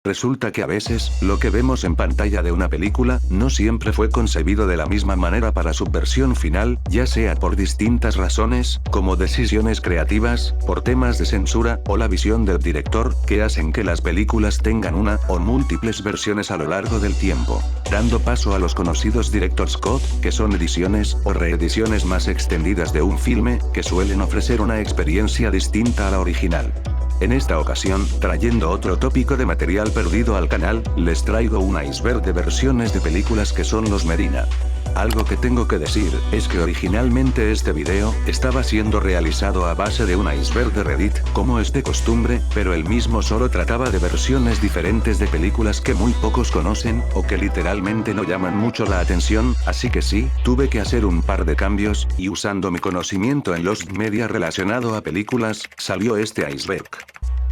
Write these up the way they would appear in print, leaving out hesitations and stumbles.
Resulta que a veces, lo que vemos en pantalla de una película, no siempre fue concebido de la misma manera para su versión final, ya sea por distintas razones, como decisiones creativas, por temas de censura, o la visión del director, que hacen que las películas tengan una, o múltiples versiones a lo largo del tiempo. Dando paso a los conocidos Director's Cut, que son ediciones, o reediciones más extendidas de un filme, que suelen ofrecer una experiencia distinta a la original. En esta ocasión, trayendo otro tópico de material perdido al canal, les traigo un iceberg de versiones de películas que son los Medina. Algo que tengo que decir, es que originalmente este video, estaba siendo realizado a base de un iceberg de Reddit, como es de costumbre, pero el mismo solo trataba de versiones diferentes de películas que muy pocos conocen, o que literalmente no llaman mucho la atención, así que sí, tuve que hacer un par de cambios, y usando mi conocimiento en los media relacionado a películas, salió este iceberg.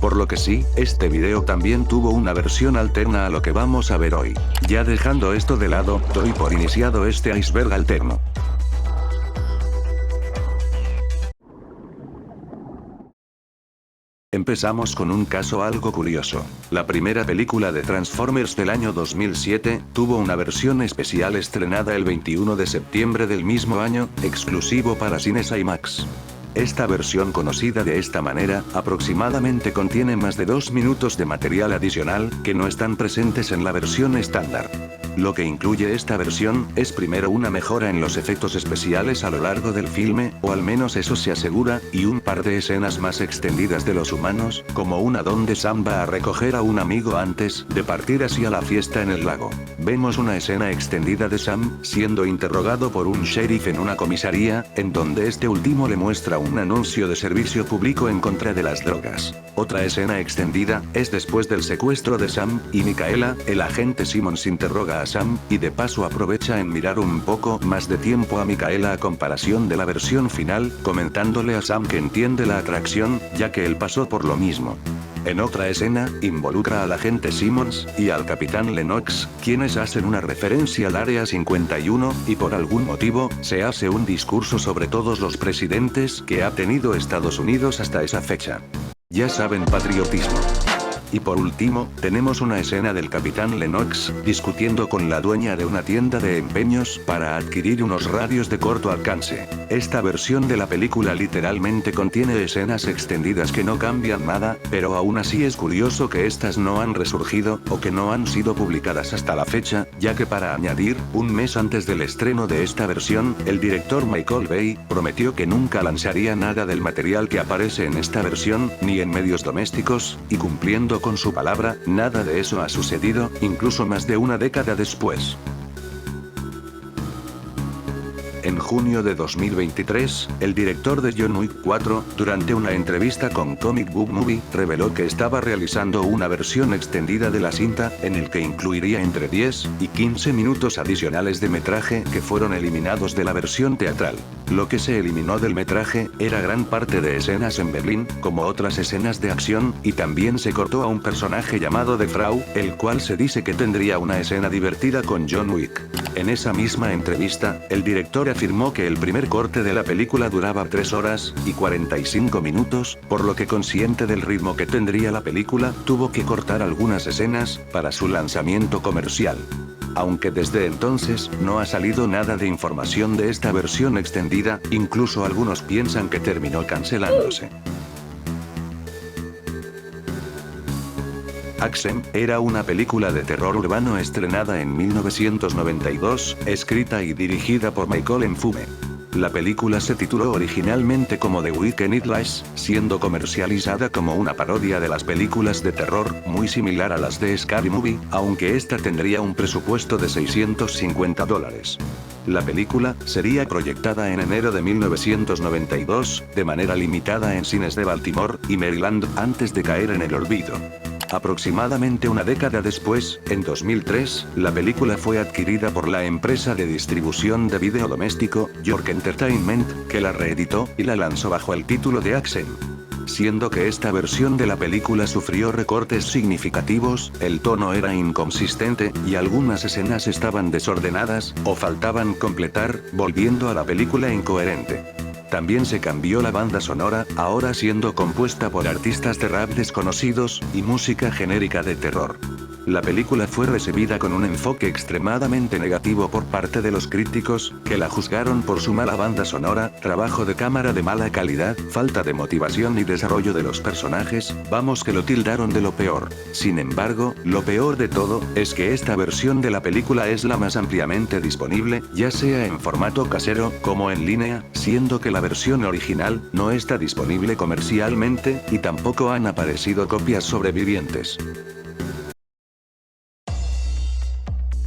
Por lo que sí, este video también tuvo una versión alterna a lo que vamos a ver hoy. Ya dejando esto de lado, doy por iniciado este iceberg alterno. Empezamos con un caso algo curioso. La primera película de Transformers del año 2007, tuvo una versión especial estrenada el 21 de septiembre del mismo año, exclusivo para cines IMAX. Esta versión conocida de esta manera, aproximadamente contiene más de 2 minutos de material adicional, que no están presentes en la versión estándar. Lo que incluye esta versión, es primero una mejora en los efectos especiales a lo largo del filme, o al menos eso se asegura, y un par de escenas más extendidas de los humanos, como una donde Sam va a recoger a un amigo antes de partir hacia la fiesta en el lago. Vemos una escena extendida de Sam, siendo interrogado por un sheriff en una comisaría, en donde este último le muestra un anuncio de servicio público en contra de las drogas. Otra escena extendida, es después del secuestro de Sam, y Micaela, el agente Simmons interroga a Sam, y de paso aprovecha en mirar un poco más de tiempo a Micaela a comparación de la versión final, comentándole a Sam que entiende la atracción, ya que él pasó por lo mismo. En otra escena, involucra al agente Simmons, y al capitán Lennox, quienes hacen una referencia al Área 51, y por algún motivo, se hace un discurso sobre todos los presidentes que ha tenido Estados Unidos hasta esa fecha. Ya saben, patriotismo. Y por último, tenemos una escena del capitán Lennox, discutiendo con la dueña de una tienda de empeños, para adquirir unos radios de corto alcance. Esta versión de la película literalmente contiene escenas extendidas que no cambian nada, pero aún así es curioso que estas no han resurgido, o que no han sido publicadas hasta la fecha, ya que para añadir, un mes antes del estreno de esta versión, el director Michael Bay, prometió que nunca lanzaría nada del material que aparece en esta versión, ni en medios domésticos, y cumpliendo con su palabra, nada de eso ha sucedido, incluso más de una década después. En junio de 2023, el director de John Wick 4, durante una entrevista con Comic Book Movie, reveló que estaba realizando una versión extendida de la cinta, en el que incluiría entre 10 y 15 minutos adicionales de metraje que fueron eliminados de la versión teatral. Lo que se eliminó del metraje, era gran parte de escenas en Berlín, como otras escenas de acción, y también se cortó a un personaje llamado The Frau, el cual se dice que tendría una escena divertida con John Wick. En esa misma entrevista, el director afirmó que el primer corte de la película duraba 3 horas y 45 minutos, por lo que consciente del ritmo que tendría la película, tuvo que cortar algunas escenas, para su lanzamiento comercial. Aunque desde entonces, no ha salido nada de información de esta versión extendida, incluso algunos piensan que terminó cancelándose. Axem, era una película de terror urbano estrenada en 1992, escrita y dirigida por Michael Mfume. La película se tituló originalmente como The Weekend It Lies, siendo comercializada como una parodia de las películas de terror, muy similar a las de Scary Movie, aunque esta tendría un presupuesto de $650. La película, sería proyectada en enero de 1992, de manera limitada en cines de Baltimore y Maryland, antes de caer en el olvido. Aproximadamente una década después, en 2003, la película fue adquirida por la empresa de distribución de vídeo doméstico, York Entertainment, que la reeditó, y la lanzó bajo el título de Axem. Siendo que esta versión de la película sufrió recortes significativos, el tono era inconsistente, y algunas escenas estaban desordenadas, o faltaban completar, volviendo a la película incoherente. También se cambió la banda sonora, ahora siendo compuesta por artistas de rap desconocidos, y música genérica de terror. La película fue recibida con un enfoque extremadamente negativo por parte de los críticos, que la juzgaron por su mala banda sonora, trabajo de cámara de mala calidad, falta de motivación y desarrollo de los personajes, vamos que lo tildaron de lo peor. Sin embargo, lo peor de todo, es que esta versión de la película es la más ampliamente disponible, ya sea en formato casero, como en línea, siendo que la versión original, no está disponible comercialmente, y tampoco han aparecido copias sobrevivientes.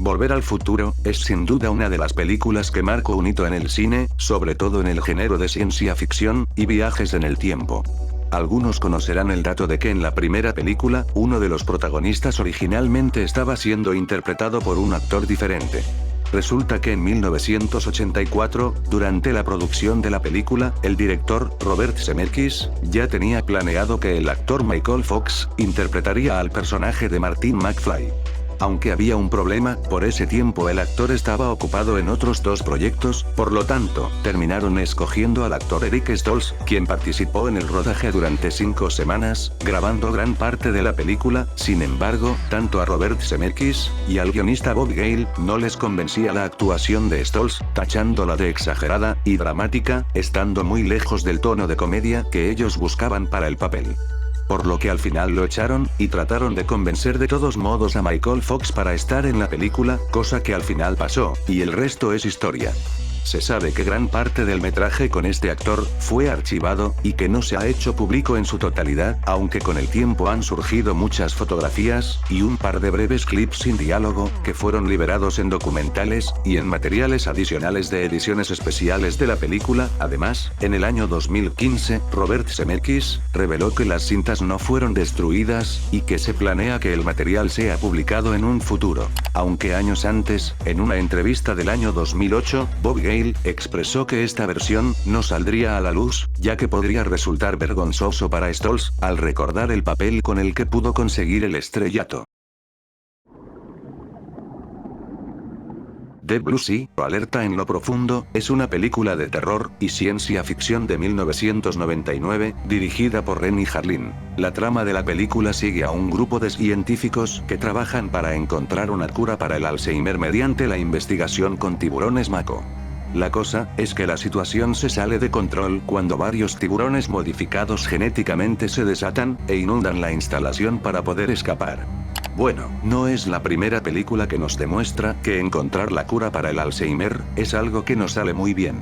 Volver al futuro, es sin duda una de las películas que marcó un hito en el cine, sobre todo en el género de ciencia ficción, y viajes en el tiempo. Algunos conocerán el dato de que en la primera película, uno de los protagonistas originalmente estaba siendo interpretado por un actor diferente. Resulta que en 1984, durante la producción de la película, el director, Robert Zemeckis, ya tenía planeado que el actor Michael Fox, interpretaría al personaje de Martin McFly. Aunque había un problema, por ese tiempo el actor estaba ocupado en otros dos proyectos, por lo tanto, terminaron escogiendo al actor Eric Stoltz, quien participó en el rodaje durante 5 semanas, grabando gran parte de la película. Sin embargo, tanto a Robert Zemeckis, y al guionista Bob Gale, no les convencía la actuación de Stoltz, tachándola de exagerada y dramática, estando muy lejos del tono de comedia que ellos buscaban para el papel. Por lo que al final lo echaron, y trataron de convencer de todos modos a Michael Fox para estar en la película, cosa que al final pasó, y el resto es historia. Se sabe que gran parte del metraje con este actor fue archivado, y que no se ha hecho público en su totalidad, aunque con el tiempo han surgido muchas fotografías, y un par de breves clips sin diálogo, que fueron liberados en documentales, y en materiales adicionales de ediciones especiales de la película. Además, en el año 2015, Robert Zemeckis reveló que las cintas no fueron destruidas, y que se planea que el material sea publicado en un futuro. Aunque años antes, en una entrevista del año 2008, Bob Gale expresó que esta versión no saldría a la luz, ya que podría resultar vergonzoso para Stoltz, al recordar el papel con el que pudo conseguir el estrellato. Deep Blue Sea, o Alerta en lo Profundo, es una película de terror y ciencia ficción de 1999, dirigida por Renny Harlin. La trama de la película sigue a un grupo de científicos que trabajan para encontrar una cura para el Alzheimer mediante la investigación con tiburones mako. La cosa es que la situación se sale de control cuando varios tiburones modificados genéticamente se desatan e inundan la instalación para poder escapar. Bueno, no es la primera película que nos demuestra que encontrar la cura para el Alzheimer es algo que no sale muy bien.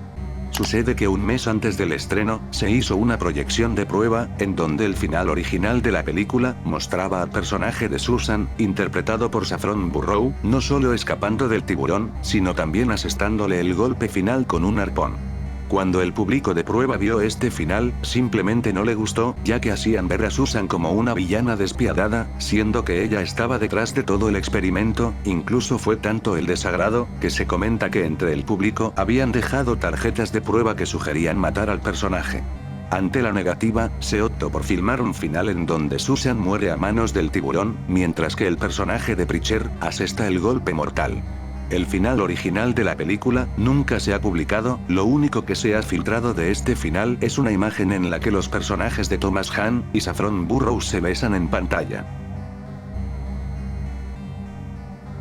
Sucede que un mes antes del estreno, se hizo una proyección de prueba, en donde el final original de la película mostraba al personaje de Susan, interpretado por Saffron Burrow, no solo escapando del tiburón, sino también asestándole el golpe final con un arpón. Cuando el público de prueba vio este final, simplemente no le gustó, ya que hacían ver a Susan como una villana despiadada, siendo que ella estaba detrás de todo el experimento. Incluso fue tanto el desagrado, que se comenta que entre el público habían dejado tarjetas de prueba que sugerían matar al personaje. Ante la negativa, se optó por filmar un final en donde Susan muere a manos del tiburón, mientras que el personaje de Preacher asesta el golpe mortal. El final original de la película nunca se ha publicado, lo único que se ha filtrado de este final es una imagen en la que los personajes de Thomas Hahn y Saffron Burrows se besan en pantalla.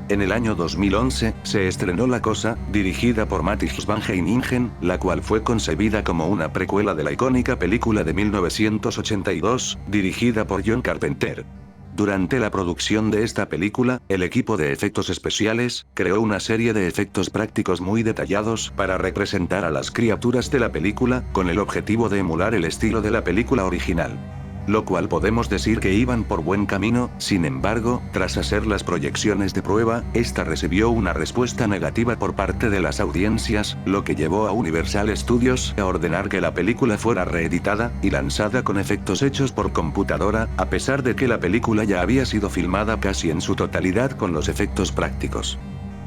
En el año 2011, se estrenó La Cosa, dirigida por Matthijs van Heiningen, la cual fue concebida como una precuela de la icónica película de 1982, dirigida por John Carpenter. Durante la producción de esta película, el equipo de efectos especiales creó una serie de efectos prácticos muy detallados para representar a las criaturas de la película, con el objetivo de emular el estilo de la película original. Lo cual podemos decir que iban por buen camino. Sin embargo, tras hacer las proyecciones de prueba, esta recibió una respuesta negativa por parte de las audiencias, lo que llevó a Universal Studios a ordenar que la película fuera reeditada y lanzada con efectos hechos por computadora, a pesar de que la película ya había sido filmada casi en su totalidad con los efectos prácticos.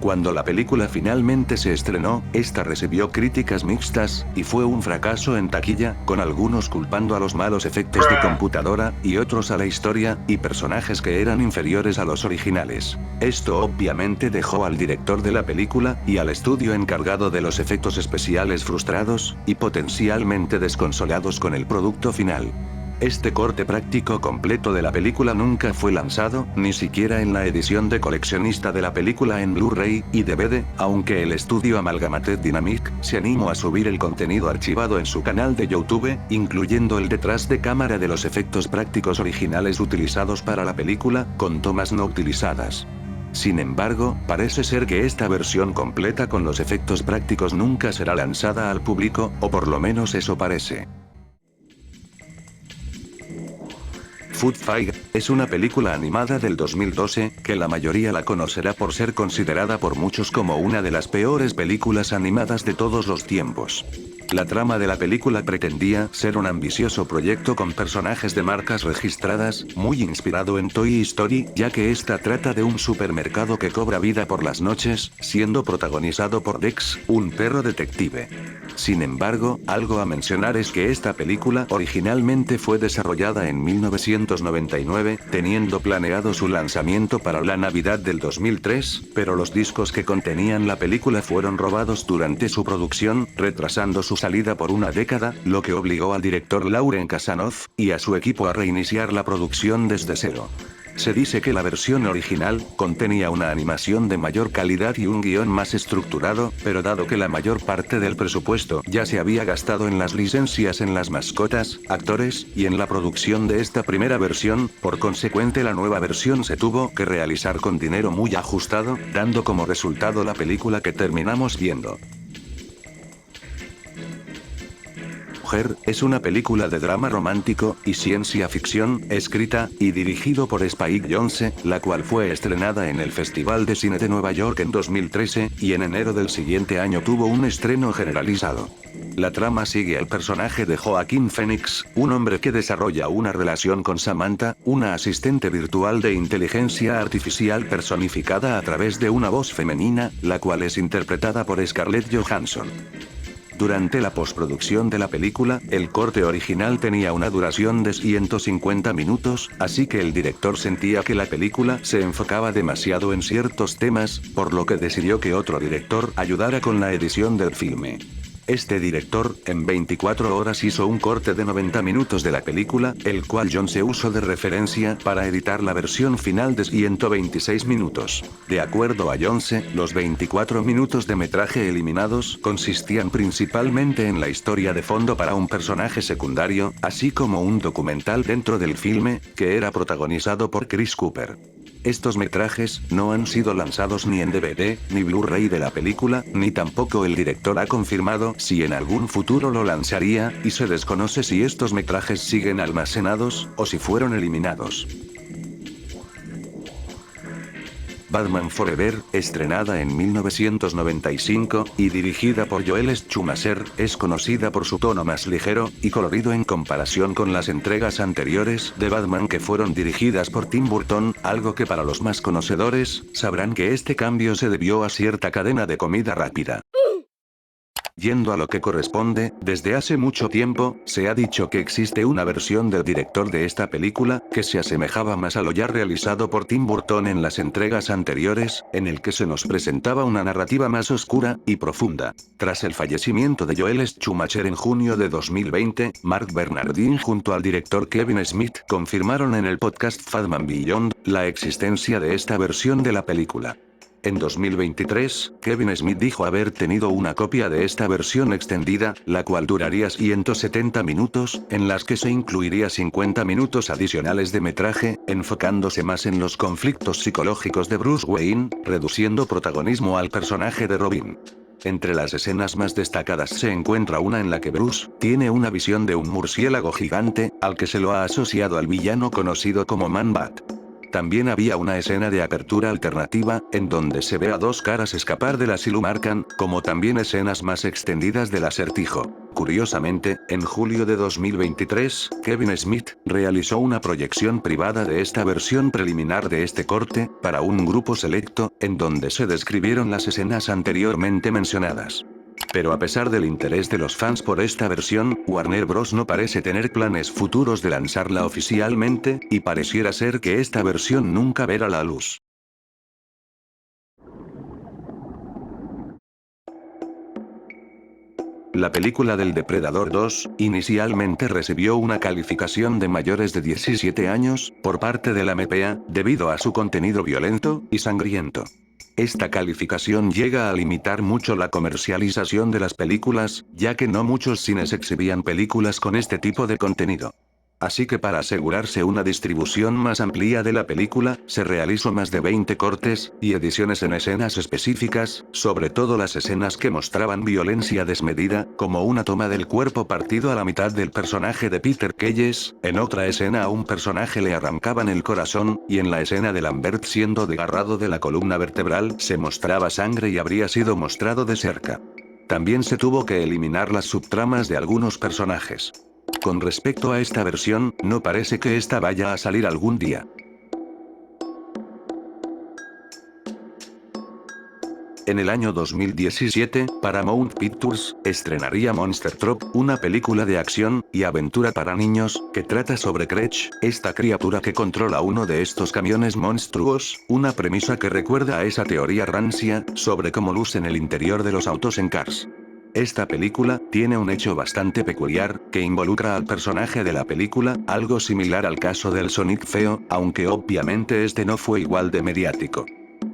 Cuando la película finalmente se estrenó, esta recibió críticas mixtas, y fue un fracaso en taquilla, con algunos culpando a los malos efectos de computadora, y otros a la historia y personajes que eran inferiores a los originales. Esto obviamente dejó al director de la película, y al estudio encargado de los efectos especiales frustrados, y potencialmente desconsolados con el producto final. Este corte práctico completo de la película nunca fue lanzado, ni siquiera en la edición de coleccionista de la película en Blu-ray y DVD, aunque el estudio Amalgamated Dynamic se animó a subir el contenido archivado en su canal de YouTube, incluyendo el detrás de cámara de los efectos prácticos originales utilizados para la película, con tomas no utilizadas. Sin embargo, parece ser que esta versión completa con los efectos prácticos nunca será lanzada al público, o por lo menos eso parece. Food Fight es una película animada del 2012, que la mayoría la conocerá por ser considerada por muchos como una de las peores películas animadas de todos los tiempos. La trama de la película pretendía ser un ambicioso proyecto con personajes de marcas registradas, muy inspirado en Toy Story, ya que esta trata de un supermercado que cobra vida por las noches, siendo protagonizado por Dex, un perro detective. Sin embargo, algo a mencionar es que esta película originalmente fue desarrollada en 1999, teniendo planeado su lanzamiento para la Navidad del 2003, pero los discos que contenían la película fueron robados durante su producción, retrasando su salida por una década, lo que obligó al director Lauren Kasanoff y a su equipo a reiniciar la producción desde cero. Se dice que la versión original contenía una animación de mayor calidad y un guión más estructurado, pero dado que la mayor parte del presupuesto ya se había gastado en las licencias en las mascotas, actores, y en la producción de esta primera versión, por consecuente la nueva versión se tuvo que realizar con dinero muy ajustado, dando como resultado la película que terminamos viendo. Her es una película de drama romántico y ciencia ficción, escrita y dirigido por Spike Jonze, la cual fue estrenada en el Festival de Cine de Nueva York en 2013, y en enero del siguiente año tuvo un estreno generalizado. La trama sigue al personaje de Joaquin Phoenix, un hombre que desarrolla una relación con Samantha, una asistente virtual de inteligencia artificial personificada a través de una voz femenina, la cual es interpretada por Scarlett Johansson. Durante la postproducción de la película, el corte original tenía una duración de 150 minutos, así que el director sentía que la película se enfocaba demasiado en ciertos temas, por lo que decidió que otro director ayudara con la edición del filme. Este director, en 24 horas hizo un corte de 90 minutos de la película, el cual Jonze usó de referencia para editar la versión final de 126 minutos. De acuerdo a Jonze, los 24 minutos de metraje eliminados consistían principalmente en la historia de fondo para un personaje secundario, así como un documental dentro del filme, que era protagonizado por Chris Cooper. Estos metrajes no han sido lanzados ni en DVD, ni Blu-ray de la película, ni tampoco el director ha confirmado si en algún futuro lo lanzaría, y se desconoce si estos metrajes siguen almacenados, o si fueron eliminados. Batman Forever, estrenada en 1995, y dirigida por Joel Schumacher, es conocida por su tono más ligero y colorido en comparación con las entregas anteriores de Batman que fueron dirigidas por Tim Burton, algo que para los más conocedores, sabrán que este cambio se debió a cierta cadena de comida rápida. Yendo a lo que corresponde, desde hace mucho tiempo, se ha dicho que existe una versión del director de esta película, que se asemejaba más a lo ya realizado por Tim Burton en las entregas anteriores, en el que se nos presentaba una narrativa más oscura y profunda. Tras el fallecimiento de Joel Schumacher en junio de 2020, Mark Bernardin junto al director Kevin Smith confirmaron en el podcast Fatman Beyond la existencia de esta versión de la película. En 2023, Kevin Smith dijo haber tenido una copia de esta versión extendida, la cual duraría 170 minutos, en las que se incluiría 50 minutos adicionales de metraje, enfocándose más en los conflictos psicológicos de Bruce Wayne, reduciendo protagonismo al personaje de Robin. Entre las escenas más destacadas se encuentra una en la que Bruce tiene una visión de un murciélago gigante, al que se lo ha asociado al villano conocido como Man-Bat. También había una escena de apertura alternativa, en donde se ve a dos caras escapar del asilo Arkham, como también escenas más extendidas del Acertijo. Curiosamente, en julio de 2023, Kevin Smith realizó una proyección privada de esta versión preliminar de este corte, para un grupo selecto, en donde se describieron las escenas anteriormente mencionadas. Pero a pesar del interés de los fans por esta versión, Warner Bros. No parece tener planes futuros de lanzarla oficialmente, y pareciera ser que esta versión nunca verá la luz. La película del Depredador 2, inicialmente recibió una calificación de mayores de 17 años, por parte de la MPA, debido a su contenido violento y sangriento. Esta calificación llega a limitar mucho la comercialización de las películas, ya que no muchos cines exhibían películas con este tipo de contenido. Así que para asegurarse una distribución más amplia de la película, se realizó más de 20 cortes y ediciones en escenas específicas, sobre todo las escenas que mostraban violencia desmedida, como una toma del cuerpo partido a la mitad del personaje de Peter Keyes, en otra escena a un personaje le arrancaban el corazón, y en la escena de Lambert siendo desgarrado de la columna vertebral se mostraba sangre y habría sido mostrado de cerca. También se tuvo que eliminar las subtramas de algunos personajes. Con respecto a esta versión, no parece que esta vaya a salir algún día. En el año 2017, Paramount Pictures estrenaría Monster Truck, una película de acción y aventura para niños, que trata sobre Cretch, esta criatura que controla uno de estos camiones monstruos, una premisa que recuerda a esa teoría rancia, sobre cómo lucen el interior de los autos en Cars. Esta película tiene un hecho bastante peculiar, que involucra al personaje de la película, algo similar al caso del Sonic feo, aunque obviamente este no fue igual de mediático.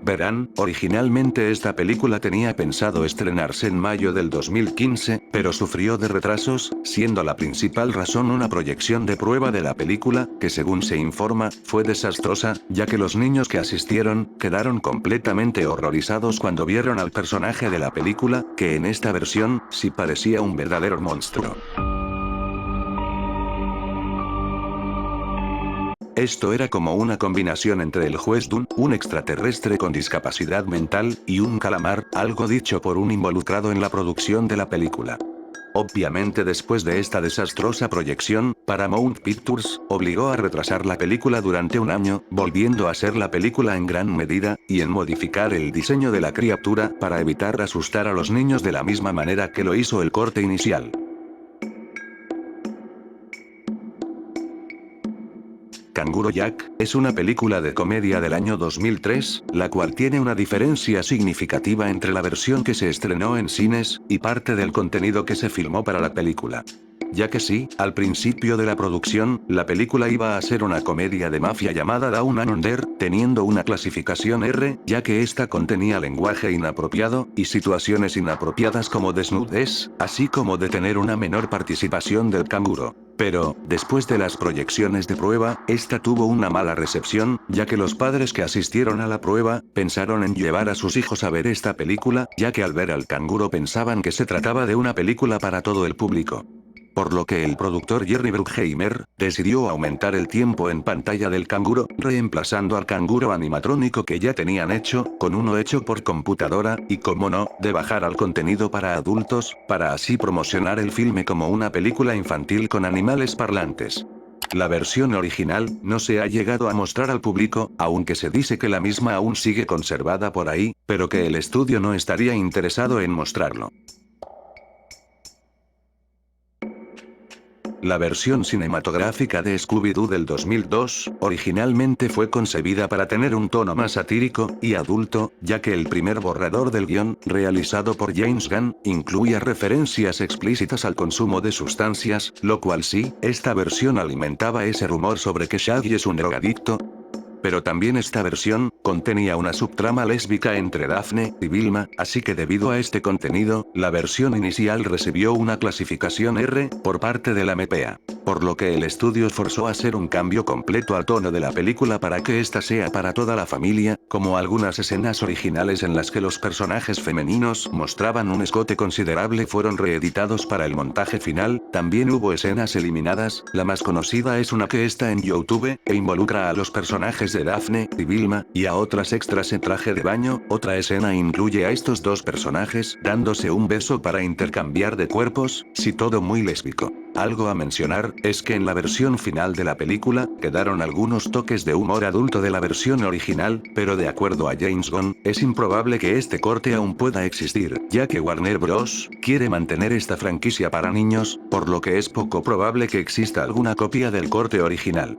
Verán, originalmente esta película tenía pensado estrenarse en mayo del 2015, pero sufrió de retrasos, siendo la principal razón una proyección de prueba de la película, que según se informa, fue desastrosa, ya que los niños que asistieron, quedaron completamente horrorizados cuando vieron al personaje de la película, que en esta versión, sí parecía un verdadero monstruo. Esto era como una combinación entre el juez Dunn, un extraterrestre con discapacidad mental, y un calamar, algo dicho por un involucrado en la producción de la película. Obviamente después de esta desastrosa proyección, Paramount Pictures obligó a retrasar la película durante un año, volviendo a ser la película en gran medida, y en modificar el diseño de la criatura, para evitar asustar a los niños de la misma manera que lo hizo el corte inicial. Canguro Jack, es una película de comedia del año 2003, la cual tiene una diferencia significativa entre la versión que se estrenó en cines, y parte del contenido que se filmó para la película. Ya que sí, al principio de la producción, la película iba a ser una comedia de mafia llamada Down and Under, teniendo una clasificación R, ya que esta contenía lenguaje inapropiado, y situaciones inapropiadas como desnudez, así como de tener una menor participación del canguro. Pero, después de las proyecciones de prueba, esta tuvo una mala recepción, ya que los padres que asistieron a la prueba, pensaron en llevar a sus hijos a ver esta película, ya que al ver al canguro pensaban que se trataba de una película para todo el público. Por lo que el productor Jerry Bruckheimer decidió aumentar el tiempo en pantalla del canguro, reemplazando al canguro animatrónico que ya tenían hecho, con uno hecho por computadora, y como no, de bajar al contenido para adultos, para así promocionar el filme como una película infantil con animales parlantes. La versión original no se ha llegado a mostrar al público, aunque se dice que la misma aún sigue conservada por ahí, pero que el estudio no estaría interesado en mostrarlo. La versión cinematográfica de Scooby-Doo del 2002, originalmente fue concebida para tener un tono más satírico y adulto, ya que el primer borrador del guión, realizado por James Gunn, incluía referencias explícitas al consumo de sustancias, lo cual sí, esta versión alimentaba ese rumor sobre que Shaggy es un drogadicto. Pero también esta versión, contenía una subtrama lésbica entre Daphne y Vilma, así que debido a este contenido, la versión inicial recibió una clasificación R, por parte de la MPA. Por lo que el estudio forzó a hacer un cambio completo al tono de la película para que esta sea para toda la familia, como algunas escenas originales en las que los personajes femeninos mostraban un escote considerable fueron reeditados para el montaje final, también hubo escenas eliminadas, la más conocida es una que está en YouTube, e involucra a los personajes de Daphne y Vilma, y a otras extras en traje de baño. Otra escena incluye a estos dos personajes dándose un beso para intercambiar de cuerpos, sí, todo muy lésbico. Algo a mencionar, es que en la versión final de la película, quedaron algunos toques de humor adulto de la versión original, pero de acuerdo a James Gunn, es improbable que este corte aún pueda existir, ya que Warner Bros. Quiere mantener esta franquicia para niños, por lo que es poco probable que exista alguna copia del corte original.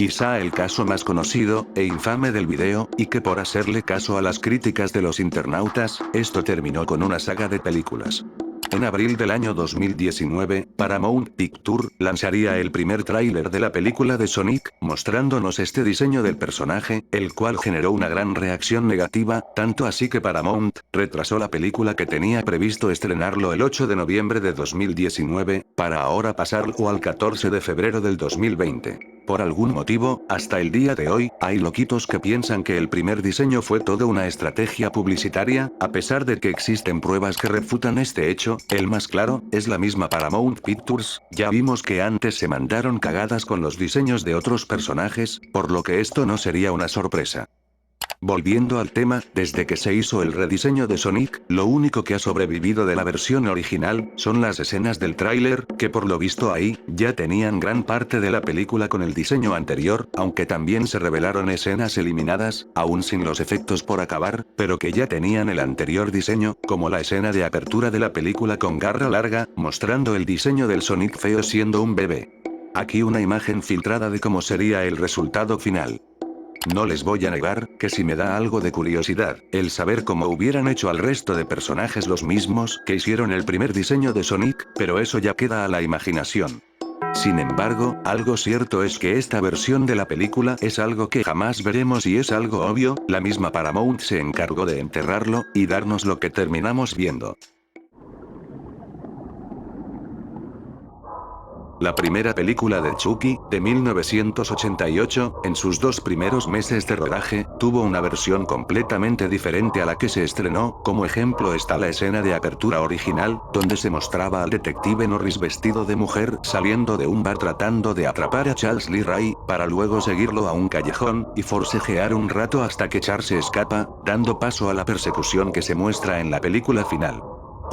Quizá el caso más conocido e infame del video, y que por hacerle caso a las críticas de los internautas, esto terminó con una saga de películas. En abril del año 2019, Paramount Pictures lanzaría el primer tráiler de la película de Sonic, mostrándonos este diseño del personaje, el cual generó una gran reacción negativa, tanto así que Paramount retrasó la película que tenía previsto estrenarlo el 8 de noviembre de 2019, para ahora pasarlo al 14 de febrero del 2020. Por algún motivo, hasta el día de hoy, hay loquitos que piensan que el primer diseño fue toda una estrategia publicitaria, a pesar de que existen pruebas que refutan este hecho. El más claro, es la misma Paramount Pictures. Ya vimos que antes se mandaron cagadas con los diseños de otros personajes, por lo que esto no sería una sorpresa. Volviendo al tema, desde que se hizo el rediseño de Sonic, lo único que ha sobrevivido de la versión original, son las escenas del tráiler, que por lo visto ahí, ya tenían gran parte de la película con el diseño anterior, aunque también se revelaron escenas eliminadas, aún sin los efectos por acabar, pero que ya tenían el anterior diseño, como la escena de apertura de la película con garra larga, mostrando el diseño del Sonic feo siendo un bebé. Aquí una imagen filtrada de cómo sería el resultado final. No les voy a negar, que si me da algo de curiosidad, el saber cómo hubieran hecho al resto de personajes los mismos que hicieron el primer diseño de Sonic, pero eso ya queda a la imaginación. Sin embargo, algo cierto es que esta versión de la película es algo que jamás veremos y es algo obvio, la misma Paramount se encargó de enterrarlo, y darnos lo que terminamos viendo. La primera película de Chucky, de 1988, en sus 2 primeros meses de rodaje, tuvo una versión completamente diferente a la que se estrenó. Como ejemplo está la escena de apertura original, donde se mostraba al detective Norris vestido de mujer saliendo de un bar tratando de atrapar a Charles Lee Ray, para luego seguirlo a un callejón, y forcejear un rato hasta que Charles se escapa, dando paso a la persecución que se muestra en la película final.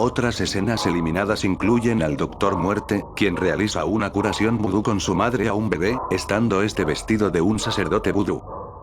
Otras escenas eliminadas incluyen al Doctor Muerte, quien realiza una curación vudú con su madre a un bebé, estando este vestido de un sacerdote vudú.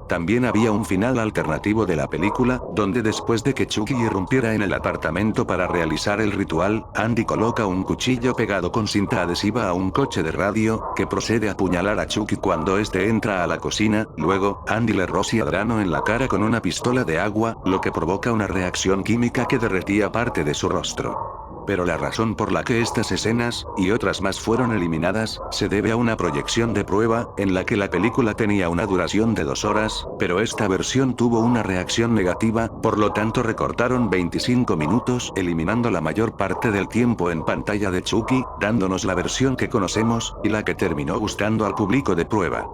También había un final alternativo de la película, donde después de que Chucky irrumpiera en el apartamento para realizar el ritual, Andy coloca un cuchillo pegado con cinta adhesiva a un coche de radio, que procede a apuñalar a Chucky cuando este entra a la cocina. Luego, Andy le rocía grano en la cara con una pistola de agua, lo que provoca una reacción química que derretía parte de su rostro. Pero la razón por la que estas escenas, y otras más fueron eliminadas, se debe a una proyección de prueba, en la que la película tenía una duración de 2 horas, pero esta versión tuvo una reacción negativa, por lo tanto recortaron 25 minutos, eliminando la mayor parte del tiempo en pantalla de Chucky, dándonos la versión que conocemos, y la que terminó gustando al público de prueba.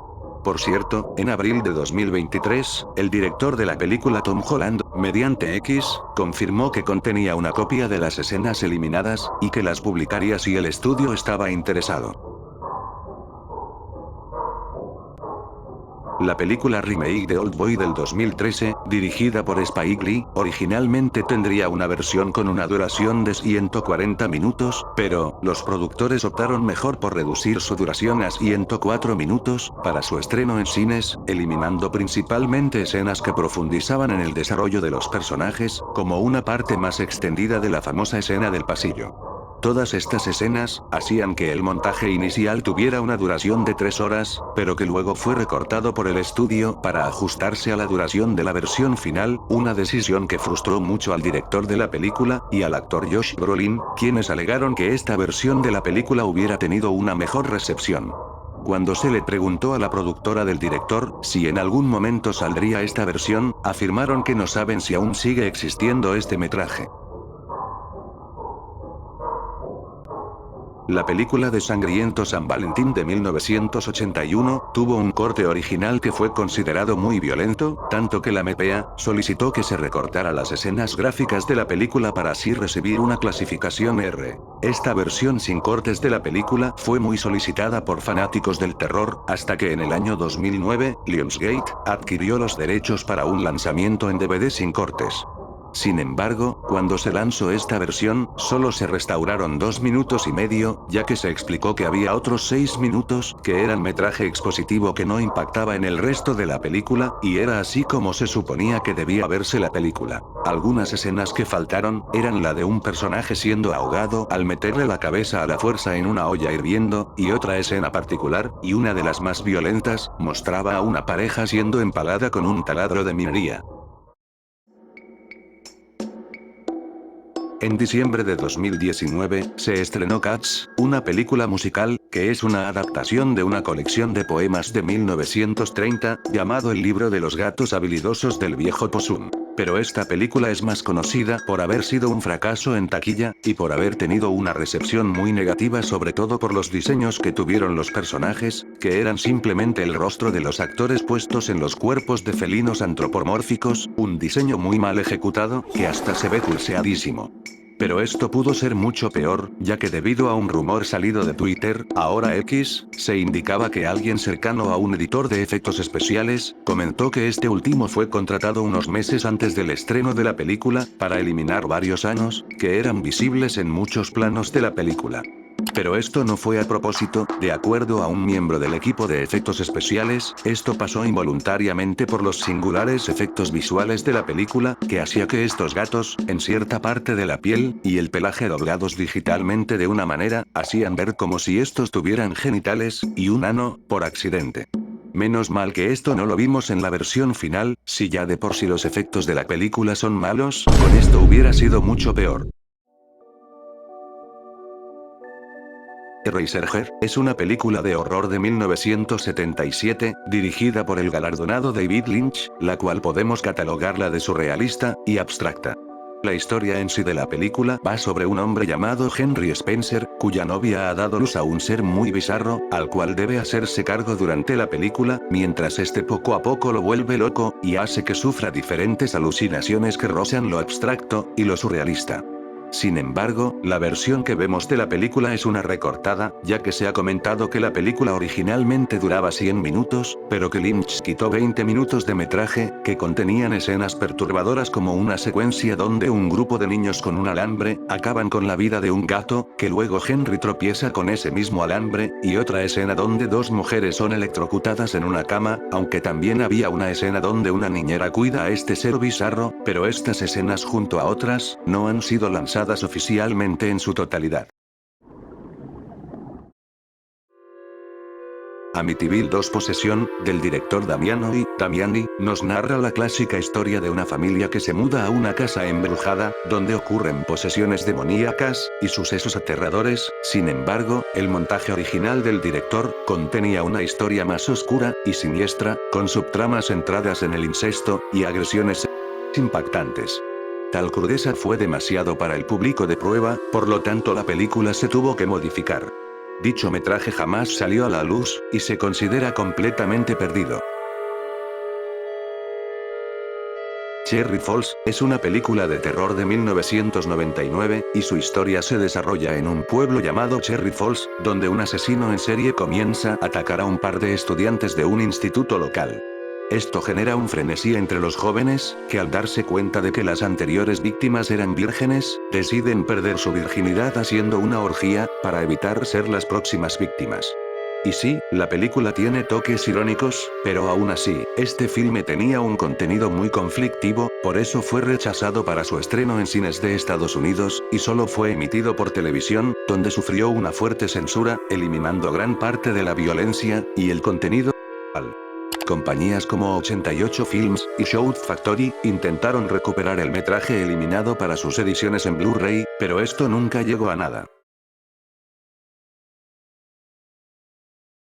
Por cierto, en abril de 2023, el director de la película Tom Holland, mediante X, confirmó que contenía una copia de las escenas eliminadas, y que las publicaría si el estudio estaba interesado. La película remake de Oldboy del 2013, dirigida por Spike Lee, originalmente tendría una versión con una duración de 140 minutos, pero los productores optaron mejor por reducir su duración a 104 minutos, para su estreno en cines, eliminando principalmente escenas que profundizaban en el desarrollo de los personajes, como una parte más extendida de la famosa escena del pasillo. Todas estas escenas hacían que el montaje inicial tuviera una duración de 3 horas, pero que luego fue recortado por el estudio para ajustarse a la duración de la versión final, una decisión que frustró mucho al director de la película, y al actor Josh Brolin, quienes alegaron que esta versión de la película hubiera tenido una mejor recepción. Cuando se le preguntó a la productora del director si en algún momento saldría esta versión, afirmaron que no saben si aún sigue existiendo este metraje. La película de Sangriento San Valentín de 1981, tuvo un corte original que fue considerado muy violento, tanto que la MPAA solicitó que se recortara las escenas gráficas de la película para así recibir una clasificación R. Esta versión sin cortes de la película fue muy solicitada por fanáticos del terror, hasta que en el año 2009, Lionsgate adquirió los derechos para un lanzamiento en DVD sin cortes. Sin embargo, cuando se lanzó esta versión, solo se restauraron 2 minutos y medio, ya que se explicó que había otros 6 minutos, que eran metraje expositivo que no impactaba en el resto de la película, y era así como se suponía que debía verse la película. Algunas escenas que faltaron, eran la de un personaje siendo ahogado al meterle la cabeza a la fuerza en una olla hirviendo, y otra escena particular, y una de las más violentas, mostraba a una pareja siendo empalada con un taladro de minería. En diciembre de 2019, se estrenó Cats, una película musical, que es una adaptación de una colección de poemas de 1930, llamado El libro de los gatos habilidosos del viejo Possum. Pero esta película es más conocida por haber sido un fracaso en taquilla, y por haber tenido una recepción muy negativa, sobre todo por los diseños que tuvieron los personajes, que eran simplemente el rostro de los actores puestos en los cuerpos de felinos antropomórficos, un diseño muy mal ejecutado, que hasta se ve pulseadísimo. Pero esto pudo ser mucho peor, ya que debido a un rumor salido de Twitter, ahora X, se indicaba que alguien cercano a un editor de efectos especiales, comentó que este último fue contratado unos meses antes del estreno de la película, para eliminar varios años, que eran visibles en muchos planos de la película. Pero esto no fue a propósito, de acuerdo a un miembro del equipo de efectos especiales, esto pasó involuntariamente por los singulares efectos visuales de la película, que hacía que estos gatos, en cierta parte de la piel, y el pelaje doblados digitalmente de una manera, hacían ver como si estos tuvieran genitales, y un ano, por accidente. Menos mal que esto no lo vimos en la versión final, si ya de por sí los efectos de la película son malos, con esto hubiera sido mucho peor. Eraserhead es una película de horror de 1977, dirigida por el galardonado David Lynch, la cual podemos catalogarla de surrealista y abstracta. La historia en sí de la película va sobre un hombre llamado Henry Spencer, cuya novia ha dado luz a un ser muy bizarro, al cual debe hacerse cargo durante la película, mientras este poco a poco lo vuelve loco, y hace que sufra diferentes alucinaciones que rozan lo abstracto y lo surrealista. Sin embargo, la versión que vemos de la película es una recortada, ya que se ha comentado que la película originalmente duraba 100 minutos, pero que Lynch quitó 20 minutos de metraje, que contenían escenas perturbadoras como una secuencia donde un grupo de niños con un alambre, acaban con la vida de un gato, que luego Henry tropieza con ese mismo alambre, y otra escena donde dos mujeres son electrocutadas en una cama, aunque también había una escena donde una niñera cuida a este ser bizarro, pero estas escenas junto a otras, no han sido lanzadas oficialmente en su totalidad. Amityville 2 Posesión, del director Damiani, nos narra la clásica historia de una familia que se muda a una casa embrujada, donde ocurren posesiones demoníacas, y sucesos aterradores. Sin embargo, el montaje original del director, contenía una historia más oscura, y siniestra, con subtramas centradas en el incesto, y agresiones impactantes. Tal crudeza fue demasiado para el público de prueba, por lo tanto la película se tuvo que modificar. Dicho metraje jamás salió a la luz, y se considera completamente perdido. Cherry Falls, es una película de terror de 1999, y su historia se desarrolla en un pueblo llamado Cherry Falls, donde un asesino en serie comienza a atacar a un par de estudiantes de un instituto local. Esto genera un frenesí entre los jóvenes, que al darse cuenta de que las anteriores víctimas eran vírgenes, deciden perder su virginidad haciendo una orgía, para evitar ser las próximas víctimas. Y sí, la película tiene toques irónicos, pero aún así, este filme tenía un contenido muy conflictivo, por eso fue rechazado para su estreno en cines de Estados Unidos, y solo fue emitido por televisión, donde sufrió una fuerte censura, eliminando gran parte de la violencia y el contenido. Compañías como 88 Films y Shout Factory intentaron recuperar el metraje eliminado para sus ediciones en Blu-ray, pero esto nunca llegó a nada.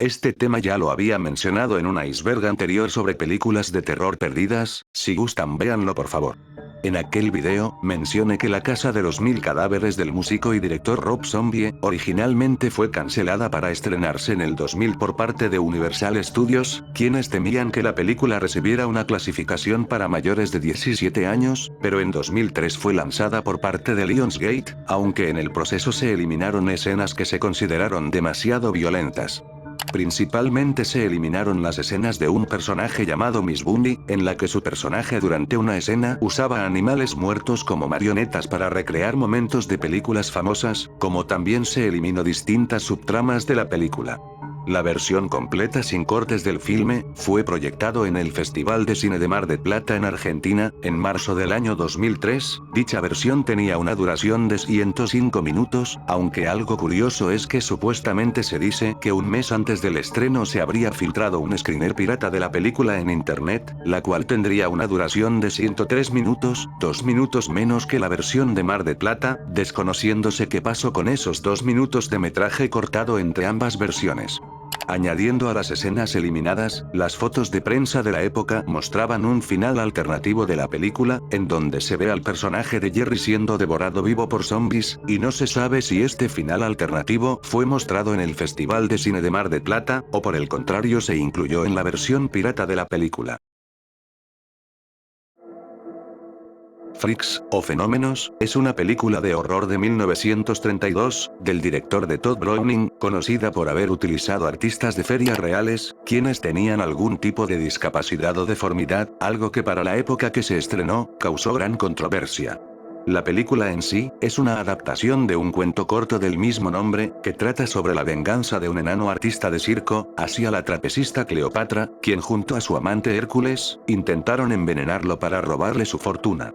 Este tema ya lo había mencionado en un iceberg anterior sobre películas de terror perdidas, si gustan véanlo por favor. En aquel video, mencioné que La Casa de los Mil Cadáveres del músico y director Rob Zombie, originalmente fue cancelada para estrenarse en el 2000 por parte de Universal Studios, quienes temían que la película recibiera una clasificación para mayores de 17 años, pero en 2003 fue lanzada por parte de Lionsgate, aunque en el proceso se eliminaron escenas que se consideraron demasiado violentas. Principalmente se eliminaron las escenas de un personaje llamado Miss Bunny, en la que su personaje durante una escena usaba animales muertos como marionetas para recrear momentos de películas famosas, como también se eliminó distintas subtramas de la película. La versión completa sin cortes del filme, fue proyectado en el Festival de Cine de Mar del Plata en Argentina, en marzo del año 2003, dicha versión tenía una duración de 105 minutos, aunque algo curioso es que supuestamente se dice que un mes antes del estreno se habría filtrado un screener pirata de la película en internet, la cual tendría una duración de 103 minutos, 2 minutos menos que la versión de Mar del Plata, desconociéndose qué pasó con esos 2 minutos de metraje cortado entre ambas versiones. Añadiendo a las escenas eliminadas, las fotos de prensa de la época mostraban un final alternativo de la película, en donde se ve al personaje de Jerry siendo devorado vivo por zombies, y no se sabe si este final alternativo fue mostrado en el Festival de Cine de Mar del Plata, o por el contrario se incluyó en la versión pirata de la película. Freaks, o Fenómenos, es una película de horror de 1932, del director de Todd Browning, conocida por haber utilizado artistas de ferias reales, quienes tenían algún tipo de discapacidad o deformidad, algo que para la época que se estrenó, causó gran controversia. La película en sí, es una adaptación de un cuento corto del mismo nombre, que trata sobre la venganza de un enano artista de circo, hacia la trapecista Cleopatra, quien junto a su amante Hércules, intentaron envenenarlo para robarle su fortuna.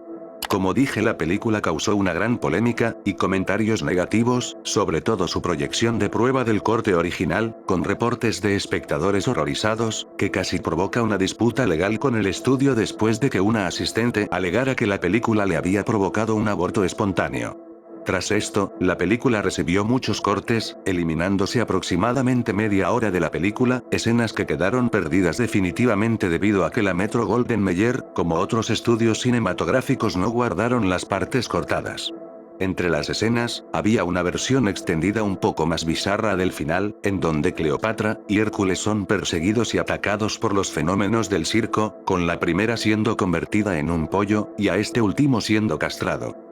Como dije, la película causó una gran polémica, y comentarios negativos, sobre todo su proyección de prueba del corte original, con reportes de espectadores horrorizados, que casi provoca una disputa legal con el estudio después de que una asistente alegara que la película le había provocado un aborto espontáneo. Tras esto, la película recibió muchos cortes, eliminándose aproximadamente media hora de la película, escenas que quedaron perdidas definitivamente debido a que la Metro-Goldwyn-Mayer, como otros estudios cinematográficos, no guardaron las partes cortadas. Entre las escenas, había una versión extendida un poco más bizarra del final, en donde Cleopatra y Hércules son perseguidos y atacados por los fenómenos del circo, con la primera siendo convertida en un pollo, y a este último siendo castrado.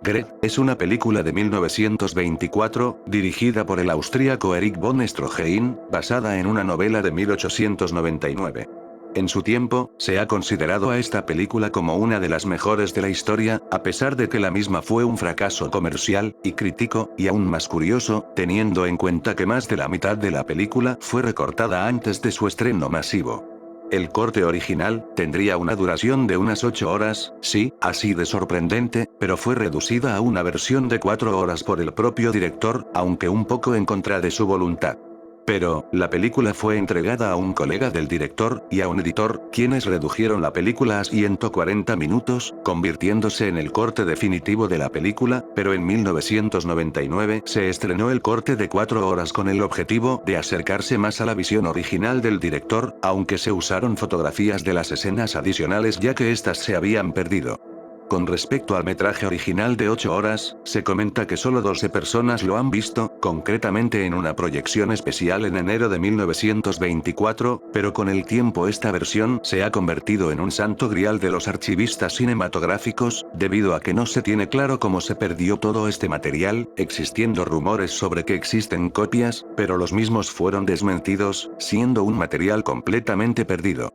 Greg, es una película de 1924, dirigida por el austríaco Erich von Stroheim, basada en una novela de 1899. En su tiempo, se ha considerado a esta película como una de las mejores de la historia, a pesar de que la misma fue un fracaso comercial y crítico, y aún más curioso, teniendo en cuenta que más de la mitad de la película fue recortada antes de su estreno masivo. El corte original tendría una duración de unas 8 horas, sí, así de sorprendente, pero fue reducida a una versión de 4 horas por el propio director, aunque un poco en contra de su voluntad. Pero, la película fue entregada a un colega del director, y a un editor, quienes redujeron la película a 140 minutos, convirtiéndose en el corte definitivo de la película, pero en 1999 se estrenó el corte de 4 horas con el objetivo de acercarse más a la visión original del director, aunque se usaron fotografías de las escenas adicionales ya que estas se habían perdido. Con respecto al metraje original de 8 horas, se comenta que solo 12 personas lo han visto, concretamente en una proyección especial en enero de 1924, pero con el tiempo esta versión se ha convertido en un santo grial de los archivistas cinematográficos, debido a que no se tiene claro cómo se perdió todo este material, existiendo rumores sobre que existen copias, pero los mismos fueron desmentidos, siendo un material completamente perdido.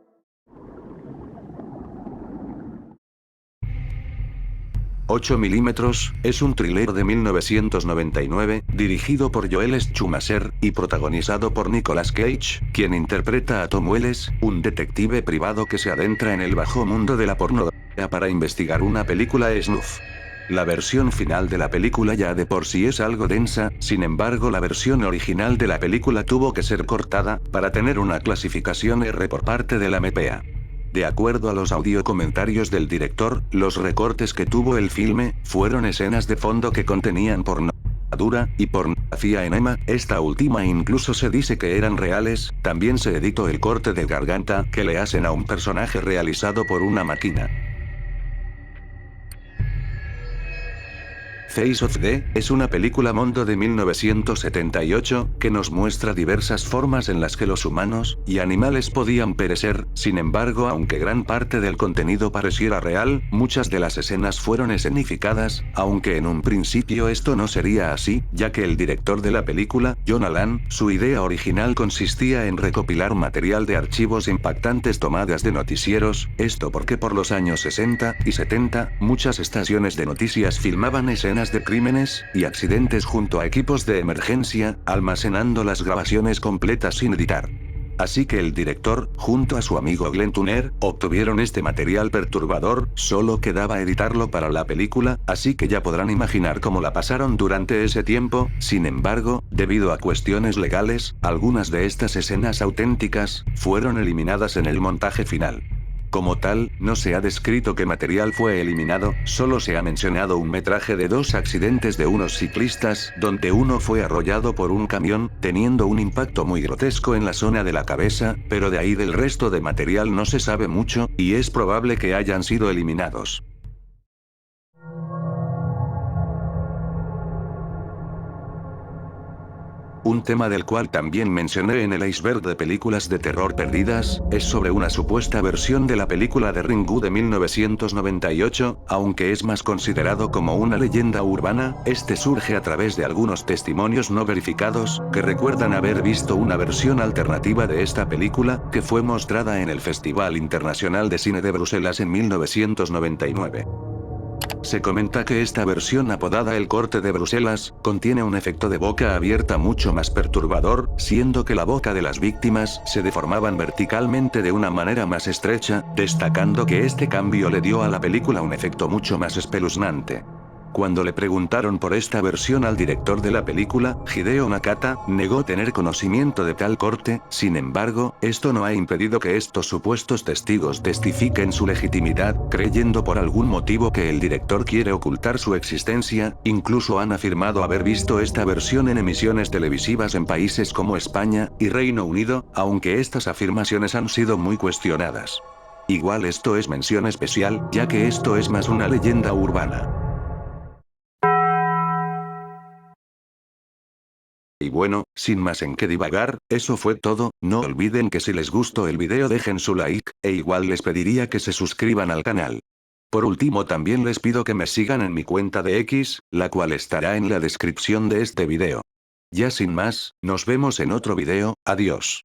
8 milímetros, es un thriller de 1999, dirigido por Joel Schumacher, y protagonizado por Nicolas Cage, quien interpreta a Tom Wells, un detective privado que se adentra en el bajo mundo de la pornografía para investigar una película snuff. La versión final de la película ya de por sí es algo densa, sin embargo la versión original de la película tuvo que ser cortada, para tener una clasificación R por parte de la MPA. De acuerdo a los audio comentarios del director, los recortes que tuvo el filme, fueron escenas de fondo que contenían pornografía y pornografía enema, esta última incluso se dice que eran reales, también se editó el corte de garganta que le hacen a un personaje realizado por una máquina. Face of D, es una película mondo de 1978, que nos muestra diversas formas en las que los humanos y animales podían perecer. Sin embargo, aunque gran parte del contenido pareciera real, muchas de las escenas fueron escenificadas, aunque en un principio esto no sería así, ya que el director de la película, John Allan, su idea original consistía en recopilar material de archivos impactantes tomadas de noticieros, esto porque por los años 60 y 70, muchas estaciones de noticias filmaban escenas de crímenes y accidentes junto a equipos de emergencia, almacenando las grabaciones completas sin editar. Así que el director, junto a su amigo Glenn Turner, obtuvieron este material perturbador, solo quedaba editarlo para la película, así que ya podrán imaginar cómo la pasaron durante ese tiempo. Sin embargo, debido a cuestiones legales, algunas de estas escenas auténticas fueron eliminadas en el montaje final. Como tal, no se ha descrito qué material fue eliminado, solo se ha mencionado un metraje de 2 accidentes de unos ciclistas, donde uno fue arrollado por un camión, teniendo un impacto muy grotesco en la zona de la cabeza, pero de ahí del resto de material no se sabe mucho, y es probable que hayan sido eliminados. Un tema del cual también mencioné en el iceberg de películas de terror perdidas, es sobre una supuesta versión de la película de Ringu de 1998, aunque es más considerado como una leyenda urbana, este surge a través de algunos testimonios no verificados, que recuerdan haber visto una versión alternativa de esta película, que fue mostrada en el Festival Internacional de Cine de Bruselas en 1999. Se comenta que esta versión apodada El Corte de Bruselas, contiene un efecto de boca abierta mucho más perturbador, siendo que la boca de las víctimas se deformaban verticalmente de una manera más estrecha, destacando que este cambio le dio a la película un efecto mucho más espeluznante. Cuando le preguntaron por esta versión al director de la película, Hideo Nakata, negó tener conocimiento de tal corte. Sin embargo, esto no ha impedido que estos supuestos testigos testifiquen su legitimidad, creyendo por algún motivo que el director quiere ocultar su existencia. Incluso han afirmado haber visto esta versión en emisiones televisivas en países como España y Reino Unido, aunque estas afirmaciones han sido muy cuestionadas. Igual esto es mención especial, ya que esto es más una leyenda urbana. Y bueno, sin más en qué divagar, eso fue todo. No olviden que si les gustó el video dejen su like, e igual les pediría que se suscriban al canal. Por último también les pido que me sigan en mi cuenta de X, la cual estará en la descripción de este video. Ya sin más, nos vemos en otro video, adiós.